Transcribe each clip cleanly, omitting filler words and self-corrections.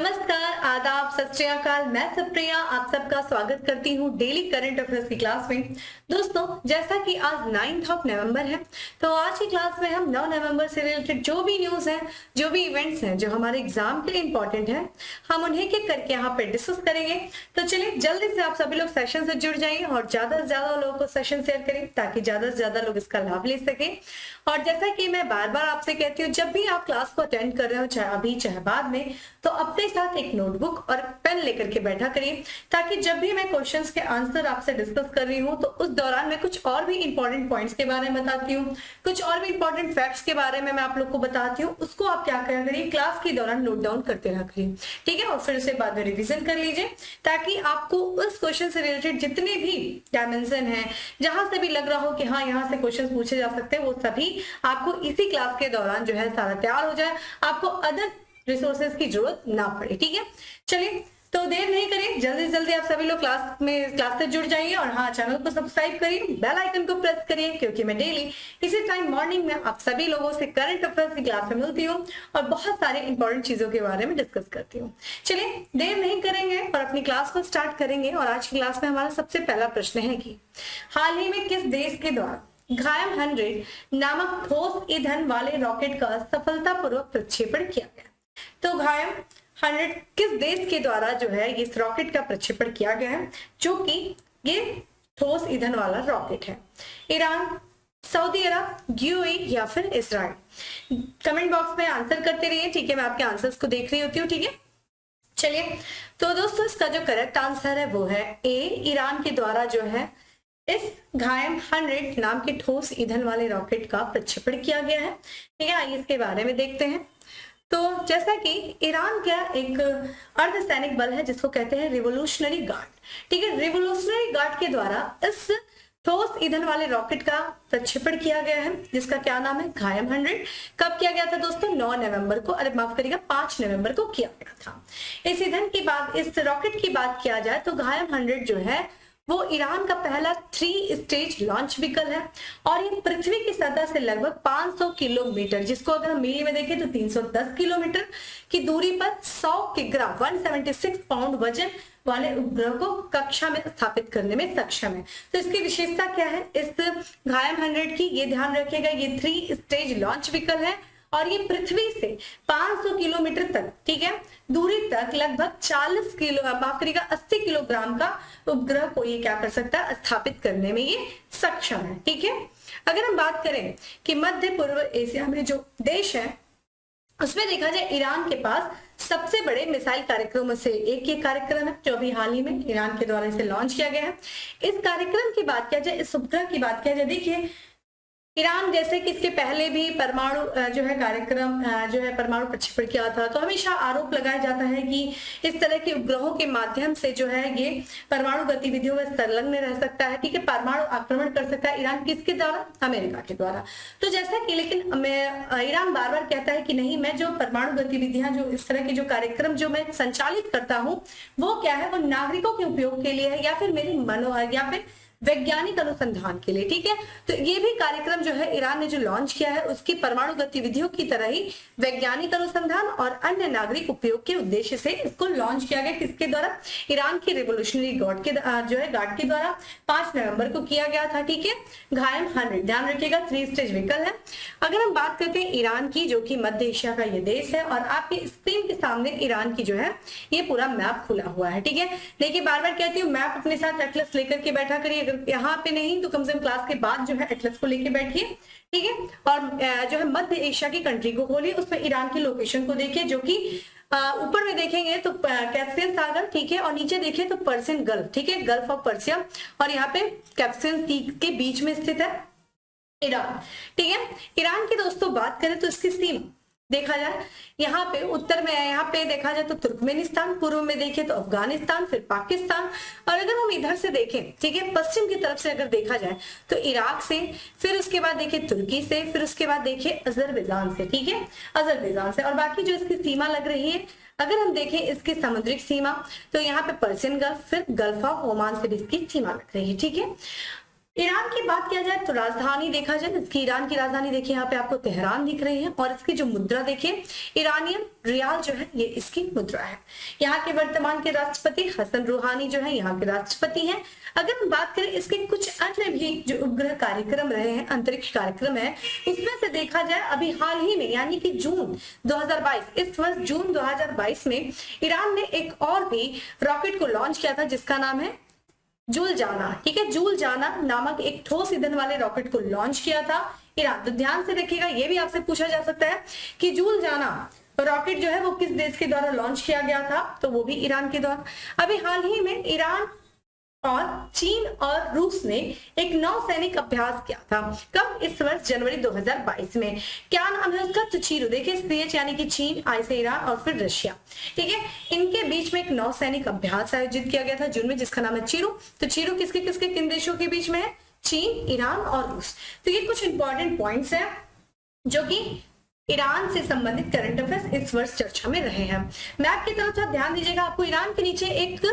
नमस्कार, आदाब, सत श्री अकाल। मैं सुप्रिया आप सबका स्वागत करती हूँ डेली करंट अफेयर्स की क्लास में। दोस्तों, जैसा कि आज 9 नवंबर है, तो आज की क्लास में हम 9 नवंबर से रिलेटेड जो भी न्यूज है, जो भी इवेंट्स हैं, जो हमारे एग्जाम के लिए इंपॉर्टेंट है, हम उन्हें के करके यहाँ पे डिस्कस करेंगे। तो चलिए जल्दी से आप सभी लोग सेशन से जुड़ जाइए और ज्यादा से ज्यादा लोगों को सेशन शेयर करें ताकि ज्यादा से ज्यादा लोग इसका लाभ ले सके। और जैसा कि मैं बार बार आपसे कहती हूँ, जब भी आप क्लास को अटेंड कर रहे हो, चाहे अभी चाहे बाद में, तो अपने साथ एक नोटबुक और पेन लेकर के बैठा करिए ताकि जब भी मैं क्वेश्चंस के आंसर आपसे डिस्कस कर रही हूँ तो उस दौरान मैं कुछ और भी इंपॉर्टेंट पॉइंट्स के बारे में बताती हूँ, कुछ और भी इंपॉर्टेंट फैक्ट्स के बारे में मैं आप लोग को बताती हूँ। उसको आप क्या करिए, क्लास के दौरान नोट डाउन करते रहा करिए, ठीक है। और फिर उसके बाद में रिविजन कर लीजिए ताकि आपको उस क्वेश्चन से रिलेटेड जितने भी डायमेंशन है, जहां से भी लग रहा हो कि हाँ यहाँ से क्वेश्चन पूछे जा सकते हैं, वो सभी आपको इसी क्लास के दौरान जो है सारा तैयार हो जाए, आपको अदर रिसोर्सेज की जरूरत ना पड़े, ठीक है। चलिए तो देर नहीं करें, जल्दी जल्दी आप सभी लोग क्लास से जुड़ जाइए और हाँ, चैनल को सब्सक्राइब करिए, बेल आइकन को प्रेस करिए, क्योंकि मैं डेली इसी टाइम मॉर्निंग में आप सभी लोगों से करंट अफेयर्स की क्लास में मिलती हूँ और बहुत सारे इंपॉर्टेंट चीजों के बारे में डिस्कस करती हूँ। चलिए देर नहीं करेंगे और अपनी क्लास को स्टार्ट करेंगे। और आज की क्लास में हमारा सबसे पहला प्रश्न है कि हाल ही में किस देश के द्वारा घायम 100 नामक ठोस ईंधन वाले रॉकेट का सफलतापूर्वक प्रक्षेपण किया गया? तो घायम 100 किस देश के द्वारा जो है इस रॉकेट का प्रक्षेपण किया गया है, जो कि ये ठोस ईंधन वाला रॉकेट है? ईरान, सऊदी अरब, यूएई या फिर इजराइल? कमेंट बॉक्स में आंसर करते रहिए, ठीक है। मैं आपके आंसर्स को देख रही होती हूँ, ठीक है। चलिए तो दोस्तों, इसका जो करेक्ट आंसर है वो है ए, ईरान के द्वारा जो है इस घायम 100 नाम के ठोस ईंधन वाले रॉकेट का प्रक्षेपण किया गया है, ठीक है। आइए इसके बारे में देखते हैं। तो जैसा कि ईरान का एक अर्धसैनिक बल है जिसको कहते हैं रिवोल्यूशनरी गार्ड, ठीक है। रिवोल्यूशनरी गार्ड के द्वारा इस ठोस ईंधन वाले रॉकेट का प्रक्षेपण किया गया है, जिसका क्या नाम है, घायम 100। कब किया गया था दोस्तों? 9 नवंबर को, अरे माफ करिएगा 5 नवंबर को किया गया था। इस ईंधन की बात, इस रॉकेट की बात किया जाए तो घायम 100 जो है वो ईरान का पहला 3 स्टेज लॉन्च व्हीकल है और ये पृथ्वी की सतह से लगभग 500 किलोमीटर, जिसको अगर हम मील में देखें तो 310 किलोमीटर की दूरी पर 100 किग्रा 176 पाउंड वजन वाले उपग्रह को कक्षा में स्थापित करने में सक्षम है। तो इसकी विशेषता क्या है इस घायम 100 की? ये ध्यान रखिएगा, ये 3 स्टेज लॉन्च व्हीकल है और ये पृथ्वी से 500 किलोमीटर तक, ठीक है, दूरी तक लगभग 40 किलो, माफ करिएगा 80 किलोग्राम का उपग्रह को ये क्या कर सकता है, स्थापित करने में ये सक्षम है, ठीक है। अगर हम बात करें कि मध्य पूर्व एशिया में जो देश है उसमें देखा जाए ईरान के पास सबसे बड़े मिसाइल कार्यक्रमों से एक ये कार्यक्रम है जो अभी हाल ही में ईरान के द्वारा इसे लॉन्च किया गया है। इस कार्यक्रम की बात किया जाए, इस उपग्रह की बात किया जाए, देखिए ईरान जैसे कि इसके पहले भी परमाणु जो है कार्यक्रम जो है परमाणु प्रक्षेपण किया था, तो हमेशा आरोप लगाया जाता है कि इस तरह के उपग्रहों के माध्यम से जो है ये परमाणु गतिविधियों में संलग्न रह सकता है, ठीक है, परमाणु आक्रमण कर सकता है ईरान। किसके द्वारा? अमेरिका के द्वारा। तो जैसा कि लेकिन ईरान बार बार कहता है कि नहीं, मैं जो परमाणु गतिविधियां, जो इस तरह के जो कार्यक्रम जो मैं संचालित करता हूँ वो क्या है, वो नागरिकों के उपयोग के लिए है या फिर मेरी या फिर वैज्ञानिक अनुसंधान के लिए, ठीक है। तो ये भी कार्यक्रम जो है ईरान ने जो लॉन्च किया है उसकी परमाणु गतिविधियों की तरह ही वैज्ञानिक अनुसंधान और अन्य नागरिक उपयोग के उद्देश्य से इसको लॉन्च किया गया। किसके द्वारा? ईरान की रिवोल्यूशनरी गार्ड के जो है गार्ड के द्वारा 5 नवंबर को किया गया था, ठीक है। घायम 100, ध्यान रखिएगा 3 स्टेज व्हीकल है। अगर हम बात करते हैं ईरान की, जो कि मध्य एशिया का ये देश है, और आपके स्क्रीन के सामने ईरान की जो है ये पूरा मैप खुला हुआ है, ठीक है। देखिए बार बार कहती हूँ, मैप अपने साथ एटलस लेकर के बैठा करिए, यहाँ पे नहीं तो कम से कम क्लास के बाद जो है एटलस को लेके बैठिए, ठीक है। और जो है मध्य एशिया की कंट्री को खोलिए, उसमें ईरान की लोकेशन को देखिए, जो कि ऊपर में देखेंगे तो कैस्पियन सागर, ठीक है, और नीचे देखें तो पर्शियन गल्फ, ठीक है, गल्फ ऑफ पर्सिया, और यहाँ पे कैस्पियन सी के बीच में स्थित है ईरान, ठीक है। ईरान की दोस्तों बात करें तो इसकी सीमा देखा जाए, यहाँ पे उत्तर में, यहाँ पे देखा जाए तो तुर्कमेनिस्तान, पूर्व में देखें तो अफगानिस्तान, फिर पाकिस्तान, और अगर हम इधर से देखें, ठीक है, पश्चिम की तरफ से अगर देखा जाए तो इराक से, फिर उसके बाद देखिए तुर्की से, फिर उसके बाद देखिए अजरबैजान से, ठीक है, अजरबैजान से। और बाकी जो इसकी सीमा लग रही है, अगर हम देखें इसकी समुद्रिक सीमा, तो यहाँ पे पर्शियन गल्फ, फिर गल्फ ऑफ ओमान से भी इसकी सीमा लग रही है, ठीक है। ईरान की बात किया जाए तो राजधानी देखा जाए, इसकी ईरान की राजधानी देखिए यहाँ पे आपको तेहरान दिख रही है, और इसकी जो मुद्रा देखिए ईरानियन रियाल जो है ये इसकी मुद्रा है। यहाँ के वर्तमान के राष्ट्रपति हसन रूहानी जो है यहाँ के राष्ट्रपति हैं। अगर हम बात करें इसके कुछ अन्य भी जो उपग्रह कार्यक्रम रहे हैं, अंतरिक्ष कार्यक्रम है, उसमें से देखा जाए अभी हाल ही में यानी कि जून 2022, इस वर्ष जून 2022 में ईरान ने एक और भी रॉकेट को लॉन्च किया था जिसका नाम है जूल जाना। ठीक है, जूल जाना नामक एक ठोस ईंधन वाले रॉकेट को लॉन्च किया था ईरान। तो ध्यान से देखिएगा, ये भी आपसे पूछा जा सकता है कि जूल जाना रॉकेट जो है वो किस देश के द्वारा लॉन्च किया गया था, तो वो भी ईरान के द्वारा। अभी हाल ही में ईरान और चीन और रूस ने एक नौसैनिक अभ्यास किया था। कब? इस वर्ष जनवरी 2022 में। क्या नाम है उसका? तो चीरू। देखिए सीएच यानी कि चीन, आई से ईरान और फिर रशिया। ठीक है, इनके बीच में एक नौसैनिक अभ्यास आयोजित किया गया था जून में, जिसका नाम है चीरू। तो चीरू किसके किसके किन देशों के बीच में है? चीन, ईरान और रूस। तो ये कुछ इंपॉर्टेंट पॉइंट्स है जो कि ईरान से संबंधित करंट अफेयर्स इस वर्ष चर्चा में रहे हैं। मैप की तरफ ध्यान दीजिएगा, आपको ईरान के नीचे एक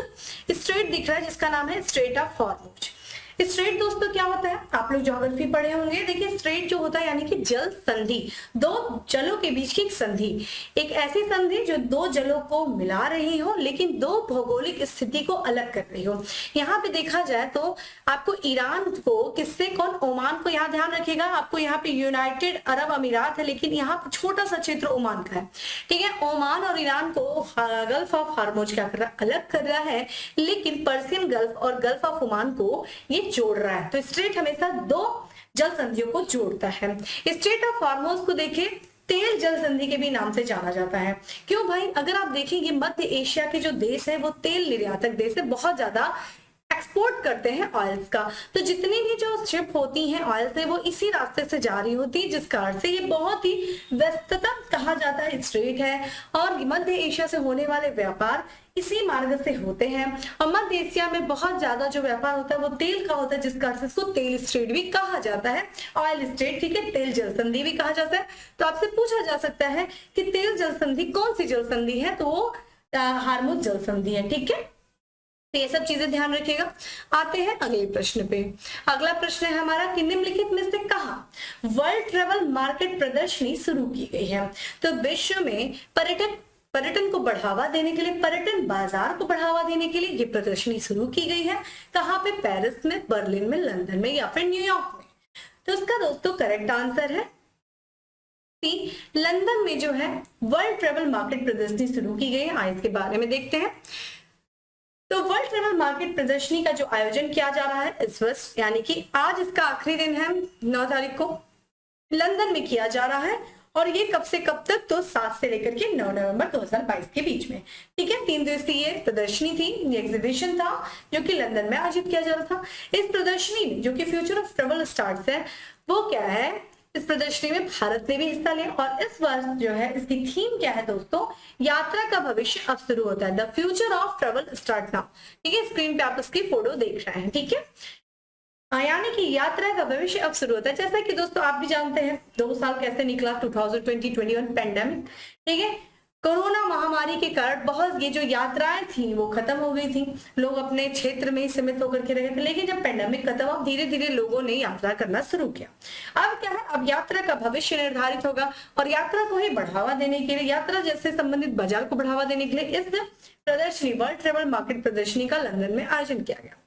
स्ट्रेट दिख रहा है जिसका नाम है स्ट्रेट ऑफ हॉर्मुज। स्ट्रेट दोस्तों क्या होता है? आप लोग ज्योग्राफी पढ़े होंगे। देखिए स्ट्रेट जो होता है यानी कि जल संधि, दो जलों के बीच की एक संधि, एक ऐसी संधि जो दो जलों को मिला रही हो लेकिन दो भौगोलिक स्थिति को अलग कर रही हो। यहाँ पे देखा जाए तो आपको ईरान को किससे, कौन, ओमान को, यहाँ ध्यान रखिएगा, आपको यहाँ पे यूनाइटेड अरब अमीरात है लेकिन यहाँ पे छोटा सा क्षेत्र ओमान का है। ठीक है, ओमान और ईरान को गल्फ ऑफ हॉर्मुज क्या कर रहा है? अलग कर रहा है, लेकिन पर्सियन गल्फ और गल्फ ऑफ ओमान को ये जोड़ रहा है। तो स्ट्रेट हमेशा दो जल संधियों को जोड़ता है। स्ट्रेट ऑफ हॉर्मुज को देखिए तेल जल संधि के भी नाम से जाना जाता है। क्यों भाई? अगर आप देखेंगे मध्य एशिया के जो देश है वो तेल निर्यातक देश है, बहुत ज्यादा एक्सपोर्ट करते हैं ऑयल्स का। तो जितनी भी जो शिप होती हैं ऑयल से वो इसी रास्ते से जा रही होती है, जिस कारण से ये बहुत ही व्यस्ततम कहा जाता है स्ट्रेट है। और मध्य एशिया से होने वाले व्यापार इसी मार्ग से होते हैं, और मध्य एशिया में बहुत ज्यादा जो व्यापार होता है वो तेल का होता है, जिस कारण से इसको तेल स्ट्रेट भी कहा जाता है, ऑयल स्ट्रेट। ठीक है, तेल जल संधि भी कहा जाता है। तो आपसे पूछा जा सकता है कि तेल जल संधि कौन सी जल संधि है, तो वो हार्मुज जल संधि है। ठीक है, तो ये सब चीजें ध्यान रखिएगा। आते हैं अगले प्रश्न पे। अगला प्रश्न है हमारा कि निम्नलिखित में से कहां वर्ल्ड ट्रेवल मार्केट प्रदर्शनी शुरू की गई है? तो विश्व में पर्यटन को बढ़ावा देने के लिए, पर्यटन बाजार को बढ़ावा देने के लिए ये प्रदर्शनी शुरू की गई है। कहां पे? पेरिस में, बर्लिन में, लंदन में या फिर न्यूयॉर्क में। तो इसका दोस्तों करेक्ट आंसर है सी, लंदन में जो है वर्ल्ड ट्रेवल मार्केट प्रदर्शनी शुरू की गई है। आइए इसके बारे में देखते हैं। तो वर्ल्ड ट्रेवल मार्केट प्रदर्शनी का जो आयोजन किया जा रहा है इस वर्ष यानी कि आज इसका आखिरी दिन है, 9 तारीख को लंदन में किया जा रहा है। और ये कब से कब तक? तो 7 से लेकर के 9 नवंबर 2022 के बीच में। ठीक है, 3 दिवसीय ये प्रदर्शनी थी, ये एग्जीबिशन था जो कि लंदन में आयोजित किया जा रहा था। इस प्रदर्शनी में जो कि फ्यूचर ऑफ ट्रेवल स्टार्ट्स है वो क्या है, इस प्रदर्शनी में भारत ने भी हिस्सा लिया। और इस वर्ष जो है इसकी थीम क्या है दोस्तों? यात्रा का भविष्य अब शुरू होता है, the future of travel start now. ठीक है, स्क्रीन पे आप उसकी फोटो देख रहे हैं। ठीक है, यानी कि यात्रा का भविष्य अब शुरू होता है। जैसा कि दोस्तों आप भी जानते हैं 2 साल कैसे निकला, 2020-21 पैंडेमिक। ठीक है, कोरोना महामारी के कारण बहुत ये जो यात्राएं थी वो खत्म हो गई थी, लोग अपने क्षेत्र में ही सीमित होकर के रहे थे। लेकिन जब पैंडेमिक खत्म हुआ धीरे धीरे लोगों ने यात्रा करना शुरू किया। अब क्या है, अब यात्रा का भविष्य निर्धारित होगा और यात्रा को ही बढ़ावा देने के लिए, यात्रा जैसे संबंधित बाजार को बढ़ावा देने के लिए इस प्रदर्शनी वर्ल्ड ट्रेवल मार्केट प्रदर्शनी का लंदन में आयोजन किया गया।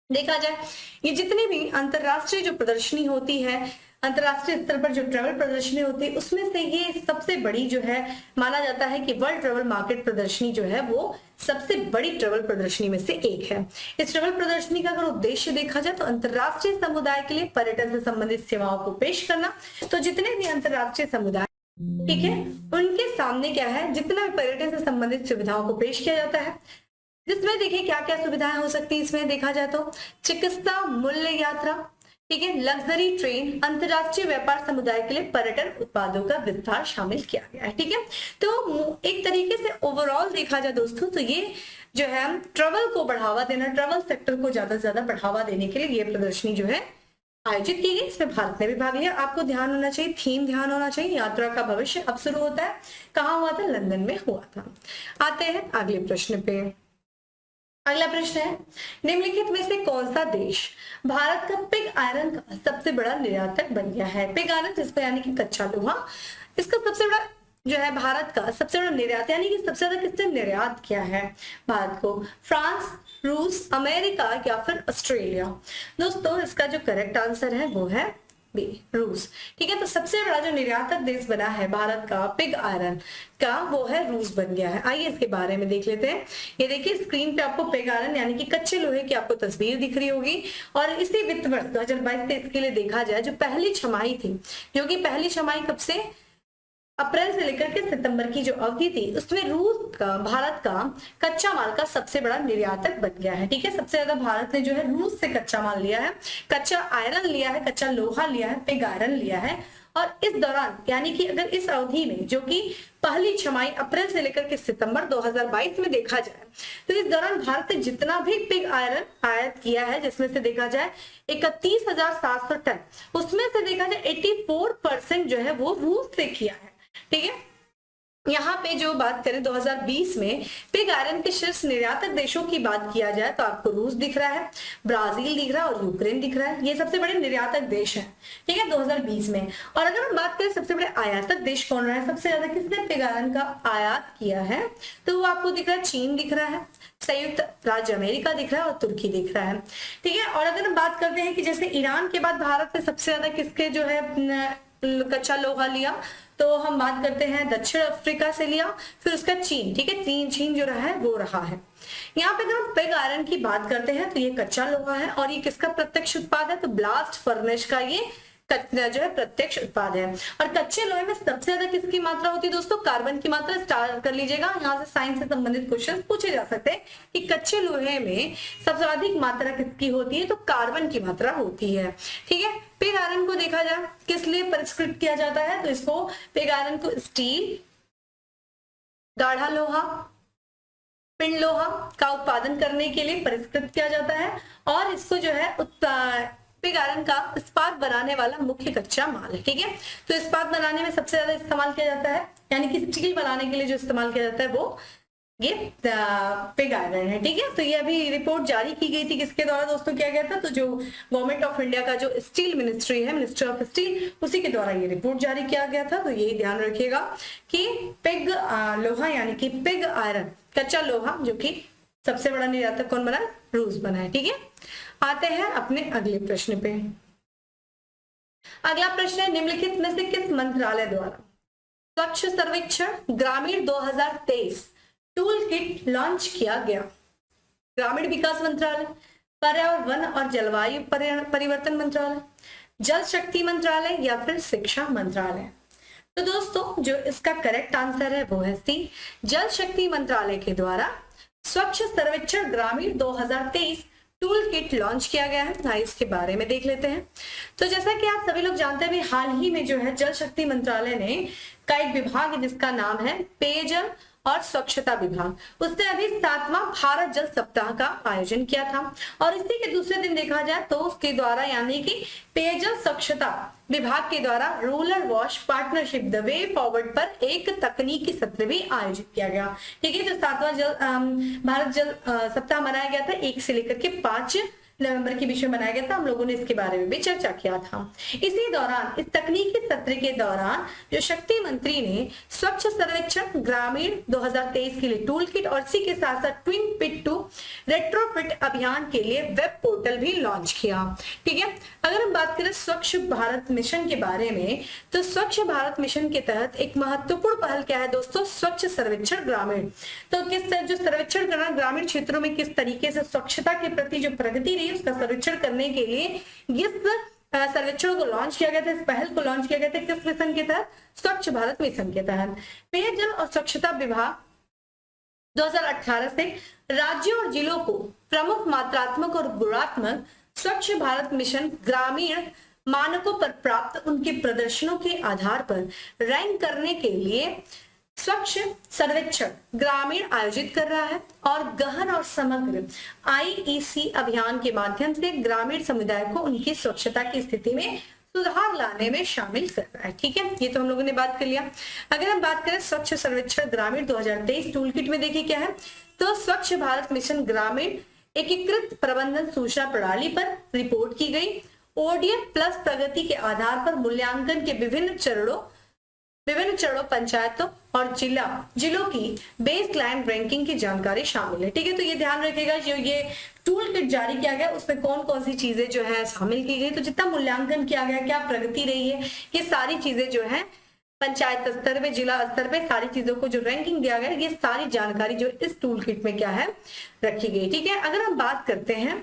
देखा जाए ये जितनी भी अंतरराष्ट्रीय जो प्रदर्शनी होती है, अंतरराष्ट्रीय स्तर पर जो ट्रेवल प्रदर्शनी होती है, उसमें से ये सबसे बड़ी जो है माना जाता है कि वर्ल्ड ट्रेवल मार्केट प्रदर्शनी जो है वो सबसे बड़ी ट्रेवल प्रदर्शनी में से एक है। इस ट्रेवल प्रदर्शनी का अगर उद्देश्य देखा जाए तो अंतरराष्ट्रीय समुदाय के लिए पर्यटन से संबंधित सेवाओं को पेश करना। तो जितने भी अंतरराष्ट्रीय समुदाय, ठीक है, उनके सामने क्या है, जितना भी पर्यटन से संबंधित सुविधाओं को पेश किया जाता है, जिसमें देखिए क्या क्या सुविधाएं हो सकती है। इसमें देखा जाए तो चिकित्सा, मूल्य यात्रा, ठीक है, लग्जरी ट्रेन, अंतरराष्ट्रीय व्यापार समुदाय के लिए पर्यटन उत्पादों का विस्तार शामिल किया गया है। ठीक है, तो एक तरीके से ओवरऑल देखा जाए दोस्तों तो ये जो है ट्रेवल को बढ़ावा देना, ट्रेवल सेक्टर को ज्यादा से ज्यादा बढ़ावा देने के लिए ये प्रदर्शनी जो है आयोजित की गई। इसमें भारत ने भी भाग लिया। आपको ध्यान होना चाहिए, थीम ध्यान होना चाहिए, यात्रा का भविष्य अब शुरू होता है। कहाँ हुआ था? लंदन में हुआ था। आते हैं अगले प्रश्न पे। अगला प्रश्न है, निम्नलिखित में से कौन सा देश भारत का पिग आयरन का सबसे बड़ा निर्यातक बन गया है? पिग आयरन जिसको यानी कि कच्चा लोहा, इसका सबसे बड़ा जो है भारत का सबसे बड़ा निर्यात, यानी कि सबसे ज्यादा किसने निर्यात किया है भारत को? फ्रांस, रूस, अमेरिका या फिर ऑस्ट्रेलिया? दोस्तों इसका जो करेक्ट आंसर है वो है बी, रूस। ठीक है, तो सबसे बड़ा जो निर्यातक देश बना है भारत का पिग आयरन का वो है रूस बन गया है। आइए इसके बारे में देख लेते हैं। ये देखिए स्क्रीन पे आपको पिग आयरन यानी कि कच्चे लोहे की आपको तस्वीर दिख रही होगी, और इसी वित्त वर्ष 2022-23 के लिए देखा जाए जो पहली छमाही थी, जो कि पहली छमाही कब से अप्रैल से लेकर के सितंबर की जो अवधि थी, उसमें रूस का भारत का कच्चा माल का सबसे बड़ा निर्यातक बन गया है। ठीक है, सबसे ज्यादा भारत ने जो है रूस से कच्चा माल लिया है, कच्चा आयरन लिया है, कच्चा लोहा लिया है, पिग आयरन लिया है। और इस दौरान यानी कि अगर इस अवधि में जो कि पहली छमाही अप्रैल से लेकर के सितंबर 2022 में देखा जाए, तो इस दौरान भारत ने जितना भी पिग आयरन आयात किया है, जिसमें से देखा जाए 31,700 टन, उसमें से देखा जाए 84% जो है वो रूस से किया है। ठीक है, यहाँ पे जो बात करें 2020 में पिग आयरन के शीर्ष निर्यातक देशों की बात किया जाए तो आपको रूस दिख रहा है, ब्राजील दिख रहा है और यूक्रेन दिख रहा है। ये सबसे बड़े निर्यातक देश हैं। ठीक है, 2020 में। और अगर हम बात करें सबसे बड़े आयातक देश कौन रहा है, सबसे ज्यादा किसने पिग आयरन का आयात किया है, तो वो आपको दिख रहा है चीन दिख रहा है, संयुक्त राज्य अमेरिका दिख रहा है और तुर्की दिख रहा है। ठीक है, और अगर हम बात करते हैं कि जैसे ईरान के बाद भारत ने सबसे ज्यादा किसके जो है कच्चा लोहा लिया, तो हम बात करते हैं दक्षिण अफ्रीका से लिया, फिर उसका चीन। ठीक है, चीन जो रहा है वो रहा है। यहाँ पे अगर हम पिग आयरन की बात करते हैं तो ये कच्चा लोहा है, और ये किसका प्रत्यक्ष उत्पाद है, तो ब्लास्ट फर्नेस का ये जो है प्रत्यक्ष उत्पाद है। और कच्चे लोहे में सबसे ज्यादा किसकी मात्रा होती है दोस्तों, कार्बन की मात्रा। स्टार्ट कर लीजिएगा, यहाँ से साइंस से संबंधित क्वेश्चन पूछे जा सकते हैं कि कच्चे लोहे में सबसे अधिक मात्रा किसकी होती है, तो कार्बन की मात्रा होती है। ठीक है, पिग आयरन को देखा जाए किस लिए परिष्कृत किया जाता है, तो इसको पिग आयरन को स्टील, गाढ़ा लोहा, पिंड लोहा का उत्पादन करने के लिए परिष्कृत किया जाता है, और इसको जो है पिग आयरन का इस्पात बनाने वाला मुख्य कच्चा माल है। ठीक है, तो इस्पात बनाने में सबसे ज्यादा इस्तेमाल किया जाता है, यानी कि स्टील बनाने के लिए जो इस्तेमाल किया जाता है वो ये पिग आयरन है। ठीक है, तो ये अभी रिपोर्ट जारी की गई थी, किसके द्वारा दोस्तों किया गया था, तो जो गवर्नमेंट ऑफ इंडिया का जो स्टील मिनिस्ट्री है, मिनिस्ट्री ऑफ स्टील, उसी के द्वारा ये रिपोर्ट जारी किया गया था। तो यही ध्यान रखिएगा कि पिग लोहा यानी कि पिग आयरन कच्चा लोहा जो कि सबसे बड़ा निर्यातक कौन बना, रूस बना है। ठीक है, आते हैं अपने अगले प्रश्न पे। अगला प्रश्न है, निम्नलिखित में से किस मंत्रालय द्वारा स्वच्छ सर्वेक्षण ग्रामीण 2023 टूल किट लॉन्च किया गया? ग्रामीण विकास मंत्रालय, पर्यावरण वन और जलवायु परिवर्तन मंत्रालय, जल शक्ति मंत्रालय या फिर शिक्षा मंत्रालय? तो दोस्तों जो इसका करेक्ट आंसर है वो है सी, जल शक्ति मंत्रालय के द्वारा स्वच्छ सर्वेक्षण ग्रामीण 2023 टूल किट लॉन्च किया गया है। ना इसके बारे में देख लेते हैं। तो जैसा कि आप सभी लोग जानते हैं, हाल ही में जो है जल शक्ति मंत्रालय ने का एक विभाग है जिसका नाम है पेयजल और स्वच्छता विभाग, उसने अभी 7वां भारत जल सप्ताह का आयोजन किया था। और इसी के दूसरे दिन देखा जाए तो उसके द्वारा यानी कि पेयजल स्वच्छता विभाग के द्वारा rural wash partnership the way forward पर एक तकनीकी सत्र भी आयोजित किया गया। ठीक है, जो 7वां भारत जल सप्ताह मनाया गया था 1 से लेकर के 5 नवंबर के बीच में बनाया गया था। हम लोगों ने इसके बारे में भी चर्चा किया था। इसी दौरान इस तकनीकी सत्र के दौरान जो शक्ति मंत्री ने स्वच्छ सर्वेक्षण ग्रामीण 2023 के लिए टूल किट और इसी के साथ साथ ट्विन पिट टू रेट्रोफिट अभियान के लिए वेब पोर्टल भी लॉन्च किया। ठीक है, अगर हम बात करें स्वच्छ भारत मिशन के बारे में, तो स्वच्छ भारत मिशन के तहत एक महत्वपूर्ण पहल क्या है दोस्तों, स्वच्छ सर्वेक्षण ग्रामीण। तो किस जो सर्वेक्षण करना ग्रामीण क्षेत्रों में किस तरीके से स्वच्छता के प्रति जो प्रगति रही उसका सर्वेक्षण करने के लिए इस सर्वेक्षण को लॉन्च किया गया था, इस पहल को लॉन्च किया गया था। किस मिशन के तहत, स्वच्छ भारत मिशन के तहत। पेयजल और स्वच्छता विभाग 2018 से राज्यों और जिलों को प्रमुख मात्रात्मक और गुणात्मक स्वच्छ भारत मिशन ग्रामीण मानकों पर प्राप्त उनके प्रदर्शनों के आधार पर रैंक करने के लिए स्वच्छ सर्वेक्षण ग्रामीण आयोजित कर रहा है और गहन और समग्र IEC अभियान के माध्यम से ग्रामीण समुदाय को उनकी स्वच्छता की स्थिति में सुधार लाने में शामिल कर रहा है। ठीक है, ये तो हम लोगों ने बात कर लिया। अगर हम बात करें स्वच्छ सर्वेक्षण ग्रामीण 2023 टूल किट में, देखिए क्या है, तो स्वच्छ भारत मिशन ग्रामीण एकीकृत प्रबंधन सूचना प्रणाली पर रिपोर्ट की गई। ओडीएफ प्लस प्रगति के आधार पर मूल्यांकन के विभिन्न चरणों पंचायतों और जिलों की बेसलाइन रैंकिंग की जानकारी शामिल है। ठीक है, तो ये ध्यान रखिएगा, जो ये टूल किट जारी किया गया उसमें कौन कौन सी चीजें जो है शामिल की गई, तो जितना मूल्यांकन किया गया, क्या प्रगति रही है, ये सारी चीजें जो है पंचायत स्तर पे, जिला स्तर पे सारी चीजों को जो रैंकिंग दिया गया, ये सारी जानकारी जो इस टूल किट में क्या है रखी गई। ठीक है, अगर हम बात करते हैं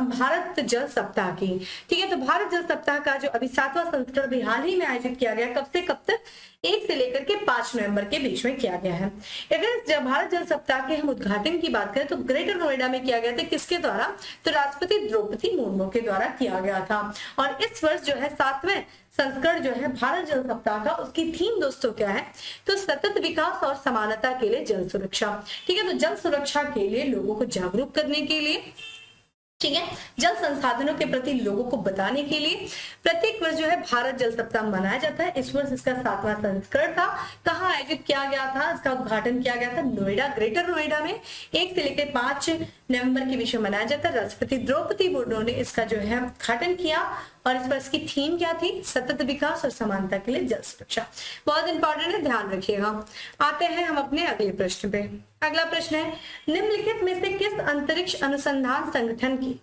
भारत जल सप्ताह की, ठीक है, तो भारत जल सप्ताह का जो अभी 7वां संस्करण भी हाल ही में आयोजित किया गया, कब से कब तक, 1 से लेकर के 5 नवंबर के बीच में किया गया है। अगर जब भारत जल सप्ताह के हम उद्घाटन की बात करें तो ग्रेटर नोएडा में किया गया था, किसके द्वारा, तो राष्ट्रपति द्रौपदी मुर्मू के द्वारा किया गया था। और इस वर्ष जो है 7वें संस्करण जो है भारत जल सप्ताह का, उसकी थीम दोस्तों क्या है, तो सतत विकास और समानता के लिए जल सुरक्षा। ठीक है, तो जल सुरक्षा के लिए लोगों को जागरूक करने के लिए, ठीक है, जल संसाधनों के प्रति लोगों को बताने के लिए प्रत्येक वर्ष जो है भारत जल सप्ताह मनाया जाता है। इस वर्ष इसका 7वां संस्करण था। कहाँ आयोजित किया गया था, इसका उद्घाटन किया गया था नोएडा, ग्रेटर नोएडा में 1 से लेकर 5 नवंबर के बीच में मनाया जाता है। राष्ट्रपति द्रौपदी मुर्मू ने इसका जो है उद्घाटन किया और इस वर्ष की थीम क्या थी, सतत विकास और समानता के लिए जल सुरक्षा। बहुत इंपॉर्टेंट है, ध्यान रखिएगा। आते हैं हम अपने अगले प्रश्न पे। अगला प्रश्न है, निम्नलिखित में से किस अंतरिक्ष अनुसंधान संगठन की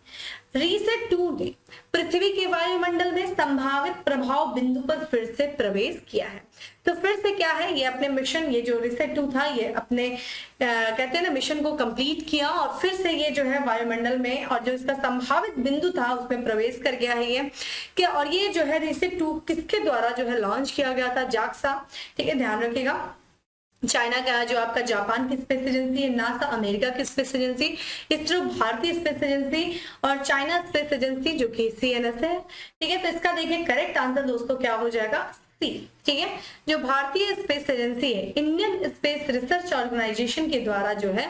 रीसेट 2 ने पृथ्वी के वायुमंडल में संभावित प्रभाव बिंदु पर फिर से प्रवेश किया है। तो फिर से क्या है, ये अपने मिशन, ये जो रीसेट 2 था, ये अपने कहते हैं ना मिशन को कंप्लीट किया और फिर से ये जो है वायुमंडल में, और जो इसका संभावित बिंदु था उसमें प्रवेश कर गया है ये क्या। और ये जो है रीसेट 2 किसके द्वारा जो है लॉन्च किया गया था, जाक्सा। ठीक है, ध्यान रखिएगा। चाइना का जो आपका, जापान की स्पेस एजेंसी है, नासा अमेरिका की स्पेस एजेंसी, इसरो भारतीय स्पेस एजेंसी और चाइना स्पेस एजेंसी जो कि CNS है। ठीक है, तो इसका देखिए करेक्ट आंसर दोस्तों क्या हो जाएगा, C। ठीक है, जो भारतीय स्पेस एजेंसी है, इंडियन स्पेस रिसर्च ऑर्गेनाइजेशन के द्वारा जो है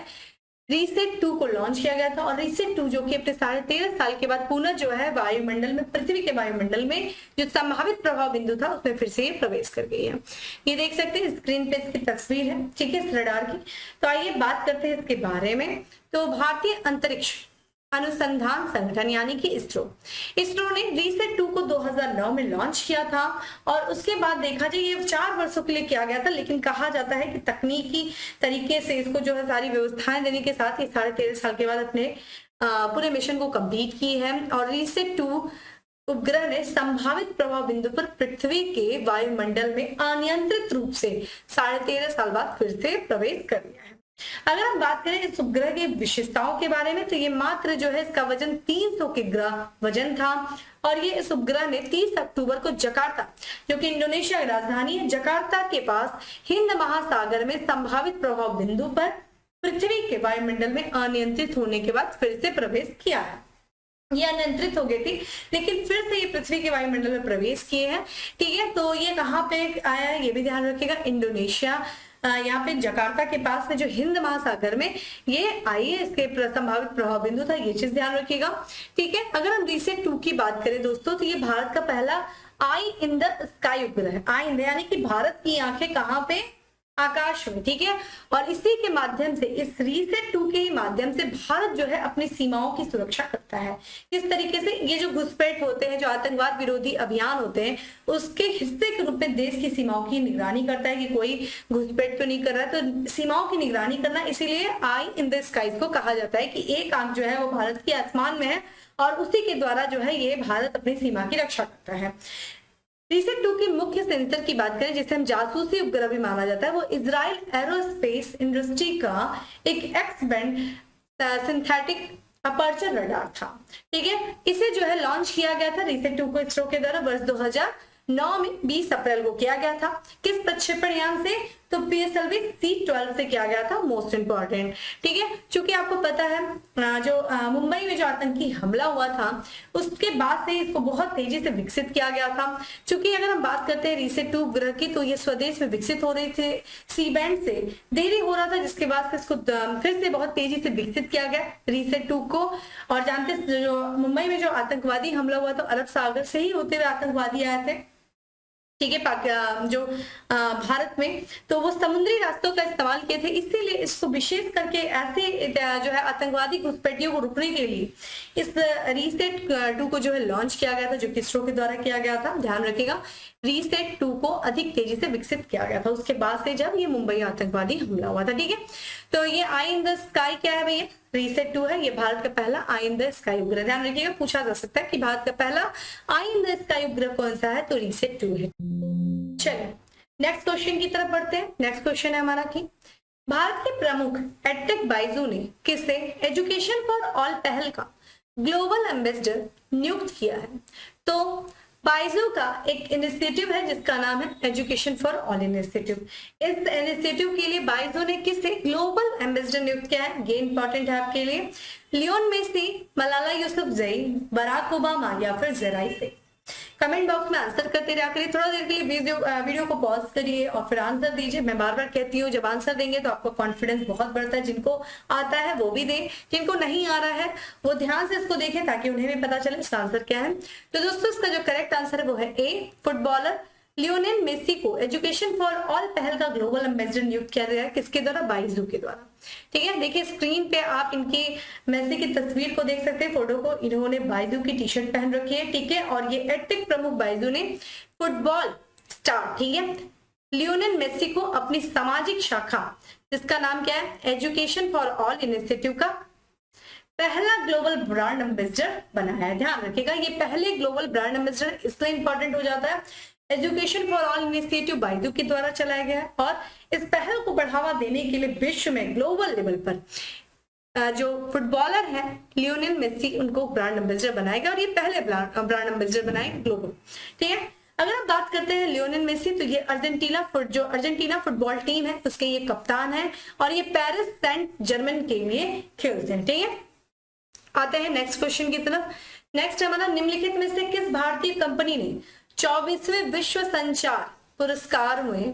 रीसेट 2 को लॉन्च किया गया था। और रीसेट 2 जो कि अपने 13.5 साल के बाद पुनः जो है वायुमंडल में, पृथ्वी के वायुमंडल में जो संभावित प्रभाव बिंदु था उसमें फिर से प्रवेश कर गई है। ये देख सकते हैं स्क्रीन पे इसकी तस्वीर है, ठीक है, इस रडार की। तो आइए बात करते हैं इसके बारे में। तो भारतीय अंतरिक्ष अनुसंधान संगठन यानी कि इसरो ने रीसेट 2 को 2009 में लॉन्च किया था और उसके बाद देखा जाए ये 4 वर्षों के लिए किया गया था। लेकिन कहा जाता है कि तकनीकी तरीके से इसको जो है सारी व्यवस्थाएं देने के साथ ये 13.5 साल के बाद अपने पूरे मिशन को कंप्लीट की है। और रीसेट 2 उपग्रह ने संभावित प्रभाव बिंदु पर पृथ्वी के वायुमंडल में अनियंत्रित रूप से 13.5 साल बाद फिर से प्रवेश कर लिया है। अगर हम बात करें इस उपग्रह की विशेषताओं के बारे में, तो ये मात्र जो है इसका वजन 300 किलोग्राम वजन था। और ये इस उपग्रह ने 30 अक्टूबर को जकार्ता, जो कि इंडोनेशिया की राजधानी है, जकार्ता के पास हिंद महासागर में संभावित प्रभाव बिंदु पर पृथ्वी के वायुमंडल में अनियंत्रित होने के बाद फिर से प्रवेश किया है। ये अनियंत्रित हो गई थी लेकिन फिर से ये पृथ्वी के वायुमंडल में प्रवेश किए हैं। ठीक है, तो ये कहाँ पे आया है ये भी ध्यान रखिएगा, इंडोनेशिया, यहाँ पे जकार्ता के पास में जो हिंद महासागर में ये आई है, इसके संभावित प्रभाव बिंदु था, ये चीज ध्यान रखिएगा। ठीक है, अगर हम रीसेट 2 की बात करें दोस्तों, तो ये भारत का पहला आई इन द स्काई उपग्रह है। आई इन द यानी कि भारत की आंखें कहाँ पे, आकाश में। ठीक है, और इसी के माध्यम से, इस रीसेट 2 के माध्यम से भारत जो है अपनी सीमाओं की सुरक्षा करता है। किस तरीके से, ये जो घुसपैठ होते हैं, जो आतंकवाद विरोधी अभियान होते हैं, उसके हिस्से के रूप में देश की सीमाओं की निगरानी करता है कि कोई घुसपैठ तो नहीं कर रहा है, तो सीमाओं की निगरानी करना, इसीलिए आई इन द स्काईज को कहा जाता है कि एक आंख जो है वो भारत के आसमान में है और उसी के द्वारा जो है ये भारत अपनी सीमा की रक्षा करता है। रीसेट 2 की मुख्य सेंसर की बात करें, जिसे हम जासूसी उपग्रह भी माना जाता है, वो इजराइल एरोस्पेस इंडस्ट्री का एक x band synthetic aperture radar था। ठीक है, इसे जो है लॉन्च किया गया था रीसेट 2 को इसरो के द्वारा वर्ष 2009 में 20 अप्रैल को किया गया था। किस प्रक्षेपण यान से, तो PSLV C12 से किया गया था मोस्ट इंपॉर्टेंट। ठीक है, चूंकि आपको पता है जो मुंबई में जो आतंकी हमला हुआ था उसके बाद से इसको बहुत तेजी से विकसित किया गया था। चूंकि अगर हम बात करते हैं रीसेट 2 उपग्रह की, तो ये स्वदेश में विकसित हो रहे थे, सी बैंड से देरी हो रहा था, जिसके बाद से इसको फिर से बहुत तेजी से विकसित किया गया रीसेट 2 को। और जानते जो मुंबई में जो आतंकवादी हमला हुआ था अरब सागर से ही होते हुए आतंकवादी आए थे। ठीक है, जो भारत में, तो वो समुद्री रास्तों का इस्तेमाल किए थे, इसीलिए इसको विशेष करके ऐसे जो है आतंकवादी घुसपैठियों को रुकने के लिए इस रीसेट 2 को जो है लॉन्च किया गया था, जो कि इसरो के द्वारा किया गया था। ध्यान रखिएगा, रीसेट 2 को अधिक तेजी से विकसित किया गया था उसके बाद से जब ये मुंबई आतंकवादी हमला हुआ था। ठीक है, तो ये आई इन द स्काई क्या है भैया, रीसेट 2 है। ये भारत का पहला आई इन द स्काई उपग्रह। ध्यान रखिएगा, पूछा जा सकता है कि भारत का पहला आई इन द स्काई उपग्रह कौन सा है, तो रीसेट 2 है। चलिए नेक्स्ट क्वेश्चन की तरफ बढ़ते हैं। नेक्स्ट क्वेश्चन है हमारा कि भारत के प्रमुख एडटेक बाइजू ने किसे एजुकेशन फॉर ऑल पहल का ग्लोबल एम्बेसडर नियुक्त किया है। तो बाइजू का एक इनिशिएटिव है जिसका नाम है एजुकेशन फॉर ऑल इनिशिएटिव। इस इनिशिएटिव के लिए बाइजू ने किसे ग्लोबल एम्बेसडर नियुक्त किया है, ये इंपॉर्टेंट है आपके लिए। Lionel Messi, Malala Yousafzai, Barack Obama या फिर ज़राइते। कमेंट बॉक्स में आंसर करते रहा करिए। थोड़ा देर के लिए वीडियो को पॉज करिए और फिर आंसर दीजिए। मैं बार बार कहती हूँ जब आंसर देंगे तो आपको कॉन्फिडेंस बहुत बढ़ता है। जिनको आता है वो भी दें, जिनको नहीं आ रहा है वो ध्यान से इसको देखें ताकि उन्हें भी पता चले इसका आंसर क्या है। तो दोस्तों इसका जो करेक्ट आंसर है वो है ए, फुटबॉलर लियोनेल मेसी को एजुकेशन फॉर ऑल पहल का ग्लोबल एम्बेसडर नियुक्त किया गया है। किसके द्वारा, बाइजू के द्वारा। ठीक है, देखिए स्क्रीन पे आप इनकी मेसी की तस्वीर को देख सकते हैं, फोटो को। इन्होंने बाइजू की टी शर्ट पहन रखी है। ठीक है, और ये एडटेक प्रमुख बाइजू ने फुटबॉल स्टार, ठीक है, लियोनेल मेसी को अपनी सामाजिक शाखा जिसका नाम क्या है एजुकेशन फॉर ऑल इनिशिएटिव का पहला ग्लोबल ब्रांड एम्बेसडर बनाया है। ध्यान रखिएगा, ये पहले ग्लोबल ब्रांड एम्बेसडर इसलिए इंपॉर्टेंट हो जाता है, education for all initiative Byju के द्वारा चलाया गया है और इस पहल को बढ़ावा देने के लिए विश्व में ग्लोबल लेवल पर जो फुटबॉलर है लियोनेल मेसी उनको ब्रांड एम्बेसडर बनाएगा और ये पहले ब्रांड एम्बेसडर बनाएंगे ग्लोबल। ठीक है, अगर आप बात करते हैं लियोनेल मेसी तो ये अर्जेंटीना फुटबॉल टीम है उसके ये कप्तान है और ये पेरिस सेंट जर्मन के लिए खेलते हैं। ठीक है, आते हैं नेक्स्ट क्वेश्चन की तरफ। नेक्स्ट हमारा निम्नलिखित में से किस भारतीय कंपनी ने 24वें विश्व संचार पुरस्कार में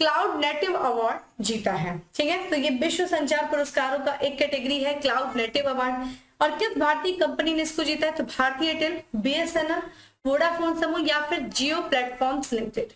क्लाउड नेटिव अवार्ड जीता है। ठीक है, तो ये विश्व संचार पुरस्कारों का एक कैटेगरी है क्लाउड नेटिव अवार्ड। और किस भारतीय कंपनी ने इसको जीता है, तो भारतीय एयरटेल, BSNL, वोडाफोन समूह या फिर जियो प्लेटफॉर्म्स लिमिटेड।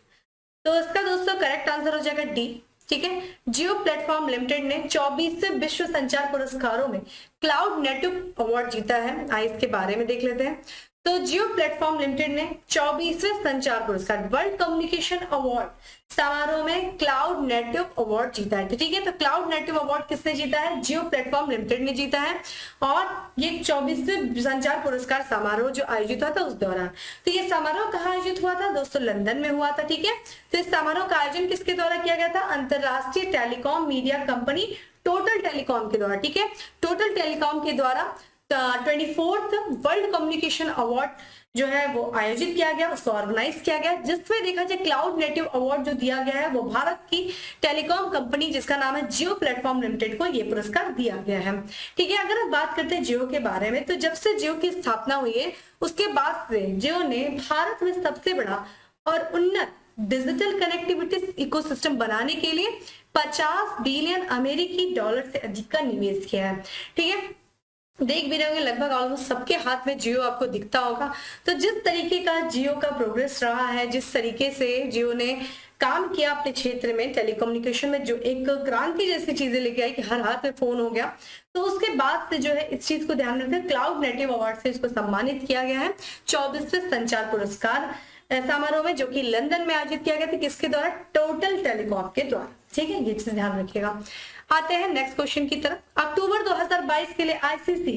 तो इसका दोस्तों करेक्ट आंसर हो जाएगा डी। ठीक है, जियो प्लेटफॉर्म लिमिटेड ने 24वें विश्व संचार पुरस्कारों में क्लाउड नेटिव अवार्ड जीता है। आइए इसके बारे में देख लेते हैं। तो जियो प्लेटफॉर्म लिमिटेड ने 24वें संचार पुरस्कार वर्ल्ड कम्युनिकेशन अवार्ड समारोह में क्लाउड नेटिव अवार्ड जीता है। ठीक है, तो क्लाउड नेटिव अवार्ड किसने जीता है, जियो प्लेटफॉर्म लिमिटेड ने जीता है और ये 24वें संचार पुरस्कार समारोह जो आयोजित हुआ था उस दौरान। तो ये समारोह कहाँ आयोजित हुआ था दोस्तों, लंदन में हुआ था। ठीक है, तो इस समारोह का आयोजन किसके द्वारा किया गया था, अंतरराष्ट्रीय telecom media company total telecom के द्वारा। ठीक है, टोटल टेलीकॉम के द्वारा 24th वर्ल्ड कम्युनिकेशन अवार्ड जो है वो आयोजित किया गया, उसको ऑर्गेनाइज किया गया, जिसमें देखा जाए क्लाउड नेटिव अवार्ड जो दिया गया है वो भारत की टेलीकॉम कंपनी जिसका नाम है जियो प्लेटफॉर्म लिमिटेड को ये पुरस्कार दिया गया है। ठीक है, अगर आप बात करते हैं जियो के बारे में तो जब से जियो की स्थापना हुई है उसके बाद से जियो ने भारत में सबसे बड़ा और उन्नत डिजिटल कनेक्टिविटी इकोसिस्टम बनाने के लिए 50 बिलियन अमेरिकी डॉलर से अधिक का निवेश किया है। ठीक है, देख भी रहे होंगे लगभग ऑलमोस्ट सबके हाथ में जियो आपको दिखता होगा। तो जिस तरीके का जियो का प्रोग्रेस रहा है, जिस तरीके से जियो ने काम किया अपने क्षेत्र में टेलीकम्युनिकेशन में, जो एक क्रांति जैसी चीजें लेके आई कि हर हाथ में फोन हो गया, तो उसके बाद से जो है इस चीज को ध्यान रखते क्लाउड नेटिव अवार्ड से इसको सम्मानित किया गया है 24वें संचार पुरस्कार समारोह में, जो कि लंदन में आयोजित किया गया था। किसके द्वारा, टोटल टेलीकॉम के द्वारा। ठीक है, ये चीज ध्यान रखिएगा। आते हैं नेक्स्ट क्वेश्चन की तरफ। अक्टूबर 2022 के लिए ICC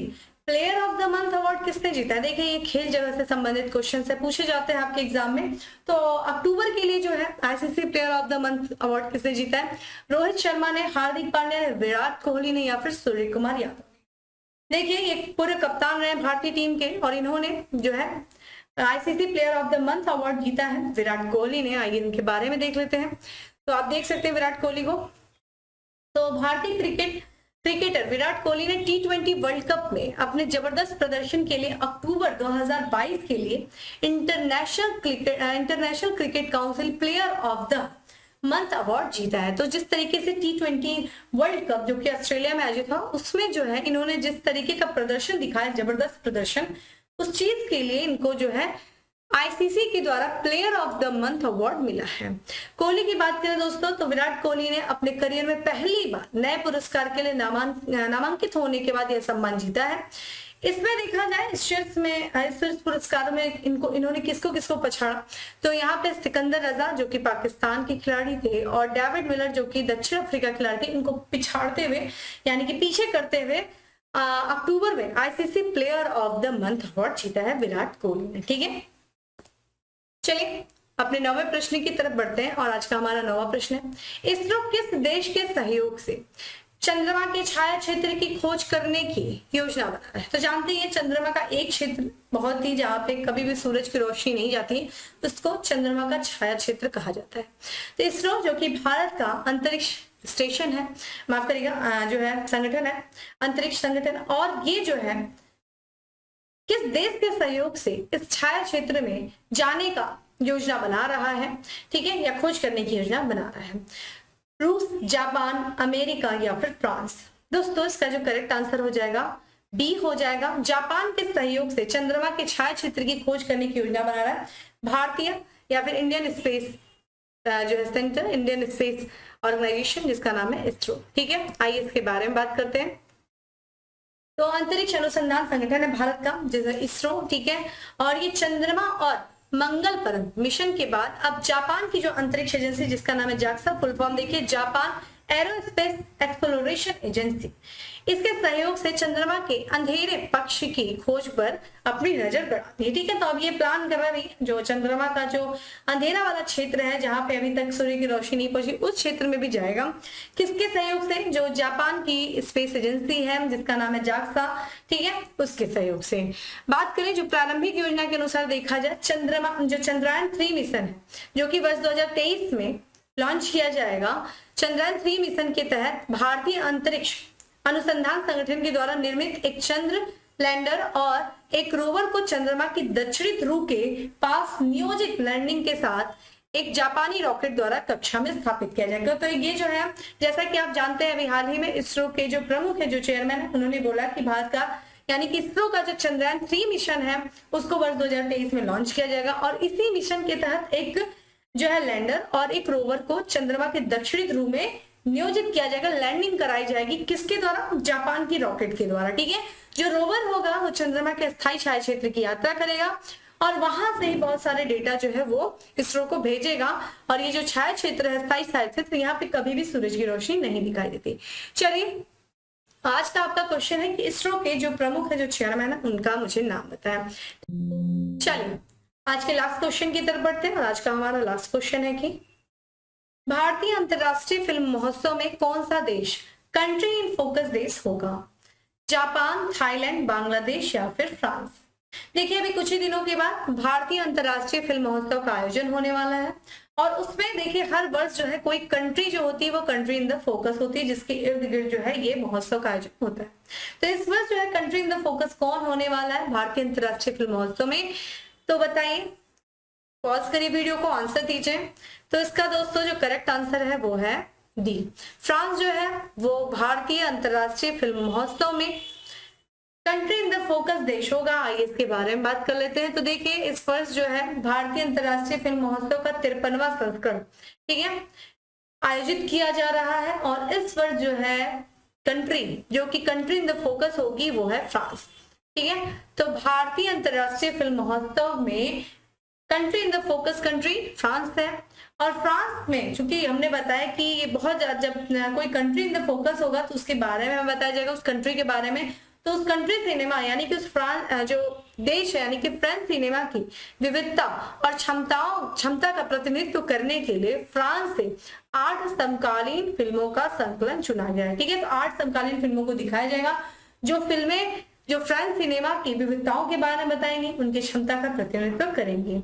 player of the month award किसने जीता है। देखिए ये खेल जगत से संबंधित क्वेश्चन से पूछे जाते हैं आपके एग्जाम में। तो अक्टूबर के लिए जो है ICC player of the month award किसने जीता है, रोहित शर्मा ने, हार्दिक पांड्या ने, विराट कोहली ने या फिर सूर्य कुमार यादव। देखिए ये पूरे कप्तान रहे भारतीय टीम के और इन्होंने जो है ICC player of the month award जीता है विराट कोहली ने। आइए इनके बारे में देख लेते हैं। तो आप देख सकते हैं विराट कोहली को। तो भारतीय क्रिकेटर विराट कोहली ने T20 वर्ल्ड कप में अपने जबरदस्त प्रदर्शन के लिए अक्टूबर 2022 के लिए international cricket council player of the month award जीता है। तो जिस तरीके से T20 वर्ल्ड कप जो कि ऑस्ट्रेलिया में आयोजित हुआ, उसमें जो है इन्होंने जिस तरीके का प्रदर्शन दिखाया, जबरदस्त प्रदर्शन, उस चीज के लिए इनको जो है आईसीसी के द्वारा player of the month award मिला है। कोहली की बात करें दोस्तों, तो विराट कोहली ने अपने करियर में पहली बार नए पुरस्कार के लिए नामांकित होने के बाद यह सम्मान जीता है। इसमें देखा जाए इस पुरस्कारों में इन्होंने किसको किसको पछाड़ा, तो यहाँ पे सिकंदर रजा जो कि पाकिस्तान के खिलाड़ी थे और डेविड मिलर जो कि दक्षिण अफ्रीका खिलाड़ी थे, इनको पिछाड़ते हुए यानी कि पीछे करते हुए अक्टूबर में ICC player of the month award जीता है विराट कोहली ने। ठीक है, चलिए अपने 9वें प्रश्न की तरफ बढ़ते हैं और आज का हमारा 9वां प्रश्न है, इसरो किस देश के सहयोग से चंद्रमा के छाया क्षेत्र की खोज करने की योजना बना रहा है। तो जानते हैं चंद्रमा का एक क्षेत्र बहुत ही जहाँ पे कभी भी सूरज की रोशनी नहीं जाती, उसको चंद्रमा का छाया क्षेत्र कहा जाता है। तो इसरो जो कि भारत का अंतरिक्ष स्टेशन है, माफ करिएगा जो है संगठन है, अंतरिक्ष संगठन, और ये जो है किस देश के सहयोग से इस छाया क्षेत्र में जाने का योजना बना रहा है, ठीक है, या खोज करने की योजना बना रहा है। रूस, जापान, अमेरिका या फिर फ्रांस। दोस्तों इसका जो करेक्ट आंसर हो जाएगा बी हो जाएगा। जापान के सहयोग से चंद्रमा के छाया क्षेत्र की खोज करने की योजना बना रहा है भारतीय या फिर इंडियन स्पेस जो है सेंटर, इंडियन स्पेस ऑर्गेनाइजेशन जिसका नाम है इसरो। ठीक है, आइए इसके बारे में बात करते हैं। तो अंतरिक्ष अनुसंधान संगठन है भारत का जैसे इसरो, ठीक है, और ये चंद्रमा और मंगल पर मिशन के बाद अब जापान की जो अंतरिक्ष एजेंसी जिसका नाम है जाक्सा, फुल फॉर्म देखिए जापान एरोस्पेस एक्सप्लोरेशन एजेंसी, इसके सहयोग से चंद्रमा के अंधेरे पक्ष की खोज पर अपनी नजर गड़ाती है। ठीक है, तो अब ये प्लान कर रही है जो चंद्रमा का जो अंधेरा वाला क्षेत्र है जहां पे अभी तक सूर्य की रोशनी नहीं पहुंची, उस क्षेत्र में भी जाएगा। किसके सहयोग से? जो जापान की स्पेस एजेंसी है जिसका नाम है जाक्सा, ठीक है, उसके सहयोग से। बात करें जो प्रारंभिक योजना के अनुसार देखा जाए, चंद्रमा जो चंद्रयान 3 मिशन है जो कि वर्ष 2023 में लॉन्च किया जाएगा। चंद्रयान 3 मिशन के तहत भारतीय अंतरिक्ष अनुसंधान संगठन के द्वारा निर्मित एक चंद्र लैंडर और एक रोवर को चंद्रमा की दक्षिणी ध्रुव के पास नियोजित लैंडिंग के साथ एक जापानी रॉकेट द्वारा कक्षा में स्थापित किया जाएगा। तो ये जो है जैसा कि आप जानते हैं अभी हाल ही में इसरो के जो प्रमुख है, जो चेयरमैन है, उन्होंने बोला कि भारत का यानी कि इसरो का जो चंद्रयान 3 मिशन है उसको वर्ष 2023 में लॉन्च किया जाएगा और इसी मिशन के तहत एक जो है लैंडर और एक रोवर को चंद्रमा के दक्षिणी ध्रुव में नियोजित किया जाएगा। लैंडिंग कराई जाएगी किसके द्वारा? जापान की रॉकेट के द्वारा। ठीक है, जो रोवर होगा वो चंद्रमा के स्थायी छाया क्षेत्र की यात्रा करेगा और वहां से ही बहुत सारे डेटा जो है वो इसरो को भेजेगा। और ये जो छाया क्षेत्र है, स्थायी छाया क्षेत्र, यहाँ पे कभी भी सूरज की रोशनी नहीं दिखाई देती। चलिए आज का आपका क्वेश्चन है कि इसरो के जो प्रमुख है, जो चेयरमैन है, उनका मुझे नाम बताया। चलिए आज के लास्ट क्वेश्चन की तरफ बढ़ते हैं और आज का हमारा लास्ट क्वेश्चन है कि भारतीय अंतरराष्ट्रीय फिल्म महोत्सव में कौन सा देश कंट्री इन फोकस देश होगा? जापान, थाईलैंड, बांग्लादेश या फिर फ्रांस। देखिए अभी कुछ ही दिनों के बाद भारतीय अंतरराष्ट्रीय फिल्म महोत्सव का आयोजन होने वाला है और उसमें देखिए हर वर्ष जो है कोई कंट्री जो होती है वो कंट्री इन द फोकस होती है, जिसके इर्द गिर्द जो है ये महोत्सव का आयोजन होता है। तो इस वर्ष जो है कंट्री इन द फोकस कौन होने वाला है भारतीय अंतरराष्ट्रीय फिल्म महोत्सव में? तो बताइए, पॉज करिए वीडियो को, आंसर दीजिए। तो इसका दोस्तों जो करेक्ट आंसर है वो है डी, फ्रांस जो है वो भारतीय अंतरराष्ट्रीय फिल्म महोत्सव में कंट्री इन द फोकस देश होगा। आइए इसके बारे में बात कर लेते हैं। तो देखिए इस वर्ष जो है भारतीय अंतरराष्ट्रीय फिल्म महोत्सव का 53वां संस्करण, ठीक है, आयोजित किया जा रहा है और इस वर्ष जो है कंट्री जो कि कंट्री इन द फोकस होगी वो है फ्रांस। ठीक है, तो भारतीय अंतरराष्ट्रीय फिल्म महोत्सव में country in the focus country France है और फ्रांस में चूंकि हमने बताया कि ये बहुत जब कोई कंट्री इन द फोकस होगा तो उसके बारे में बताया जाएगा, उस कंट्री के बारे में। तो उस कंट्री सिनेमा यानी कि उस फ्रांस जो देश है यानी कि फ्रेंच सिनेमा की विविधता और क्षमता का प्रतिनिधित्व करने के लिए फ्रांस से 8 समकालीन फिल्मों का संकलन चुना गया है। ठीक है, तो 8 समकालीन फिल्मों को दिखाया जाएगा जो फिल्में जो फ्रेंच सिनेमा की विविधताओं के बारे में बताएंगी, उनकी क्षमता का प्रतिनिधित्व करेंगी।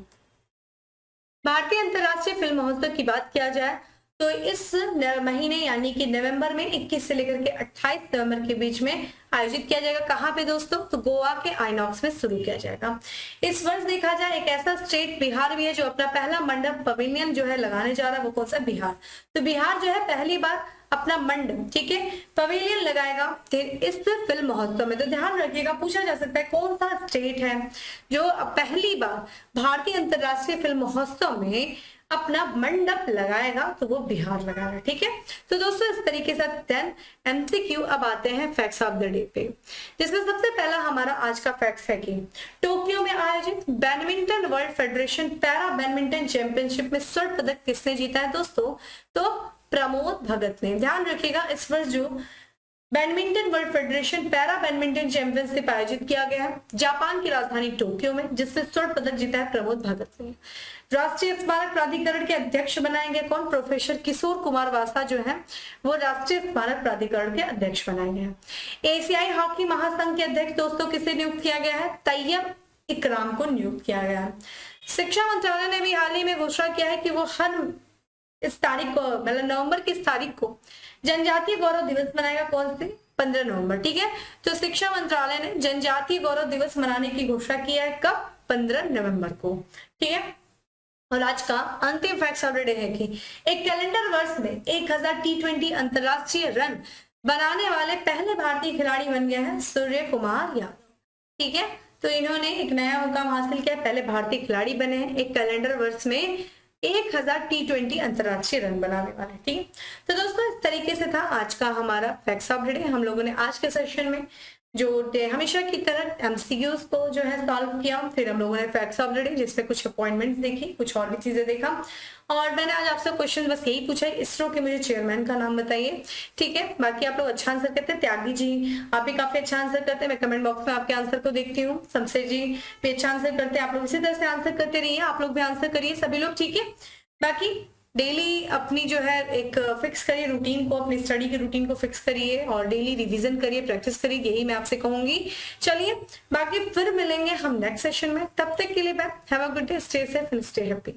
भारतीय अंतरराष्ट्रीय फिल्म महोत्सव की बात किया जाए तो इस महीने यानी कि नवंबर में 21 से लेकर के 28 नवंबर के बीच में आयोजित किया जाएगा। कहाँ पे दोस्तों? तो गोवा के आइनॉक्स में शुरू किया जाएगा। इस वर्ष देखा जाए एक ऐसा स्टेट बिहार भी है जो अपना पहला मंडप पवेलियन जो है लगाने जा रहा है। वो कौन सा? बिहार। तो बिहार जो है पहली बार अपना मंडप, ठीक है, पवेलियन लगाएगा इस फिल्म महोत्सव में। तो ध्यान रखिएगा, पूछा जा सकता है कौन सा स्टेट है जो पहली बार भारतीय अंतरराष्ट्रीय फिल्म महोत्सव में अपना मंडप लगाएगा, तो वो बिहार लगाएगा। ठीक है, तो दोस्तों इस तरीके से 10 MCQ। अब आते हैं फैक्ट्स ऑफ द डे पे, जिसमें सबसे पहला हमारा आज का फैक्ट्स है कि टोक्यो में आयोजित badminton world federation para badminton championship में स्वर्ण पदक किसने जीता है दोस्तों? तो प्रमोद भगत ने। ध्यान रखिएगा, इस वर्ष जो badminton world federation para badminton championship आयोजित किया गया है जापान की राजधानी टोक्यो में, जिसमें स्वर्ण पदक जीता है प्रमोद भगत ने। राष्ट्रीय स्मारक प्राधिकरण के अध्यक्ष बनाए गए कौन? प्रोफेसर किशोर कुमार वासा जो है वो राष्ट्रीय स्मारक प्राधिकरण के अध्यक्ष बनाए गए हैं। एशियाई हॉकी महासंघ के अध्यक्ष दोस्तों किसे नियुक्त किया गया है? तैयब इकराम को नियुक्त किया गया है। शिक्षा मंत्रालय ने भी हाल ही में घोषणा किया है कि वो हर इस तारीख को, मतलब नवंबर की इस तारीख को जनजातीय गौरव दिवस मनाएगा। कौन से? 15 नवंबर। ठीक है, तो शिक्षा मंत्रालय ने जनजातीय गौरव दिवस मनाने की घोषणा किया है। कब? 15 नवंबर को। ठीक है, और आज का अंतिम फैक्ट ऑफ द डे है कि एक कैलेंडर वर्ष में 1000 T20 अंतरराष्ट्रीय रन बनाने वाले पहले भारतीय खिलाड़ी बन गए हैं सूर्य कुमार यादव। ठीक है, तो इन्होंने एक नया मुकाम हासिल किया, पहले भारतीय खिलाड़ी बने हैं एक कैलेंडर वर्ष में 1000 T20 अंतरराष्ट्रीय रन बनाने वाले। ठीक है, तो दोस्तों इस तरीके से था आज का हमारा फैक्ट्स ऑफ द डे। हम लोगों ने आज के सेशन में जो हमेशा की तरह MCQs को जो है सॉल्व किया, फिर हम लोगों ने फैक्ट्स ऑफ द डे जिसमें कुछ अपॉइंटमेंट्स देखी, कुछ और भी चीजें देखा, और मैंने आज आपसे क्वेश्चन बस यही पूछा है, इसरो के मुझे चेयरमैन का नाम बताइए। ठीक है, बाकी आप लोग अच्छा आंसर करते हैं। त्यागी जी आप भी काफी अच्छा आंसर करते हैं, मैं कमेंट बॉक्स में आपके आंसर को देखती हूँ। शमशेर जी भी अच्छा आंसर करते हैं। आप लोग इसी तरह से आंसर करते रहिए, आप लोग भी आंसर करिए सभी लोग। ठीक है, बाकी डेली अपनी जो है एक फिक्स करिए रूटीन को, अपनी स्टडी की रूटीन को फिक्स करिए और डेली रिवीजन करिए, प्रैक्टिस करिए, यही मैं आपसे कहूंगी। चलिए बाकी फिर मिलेंगे हम नेक्स्ट सेशन में, तब तक के लिए bye, have a good day, stay safe and stay happy.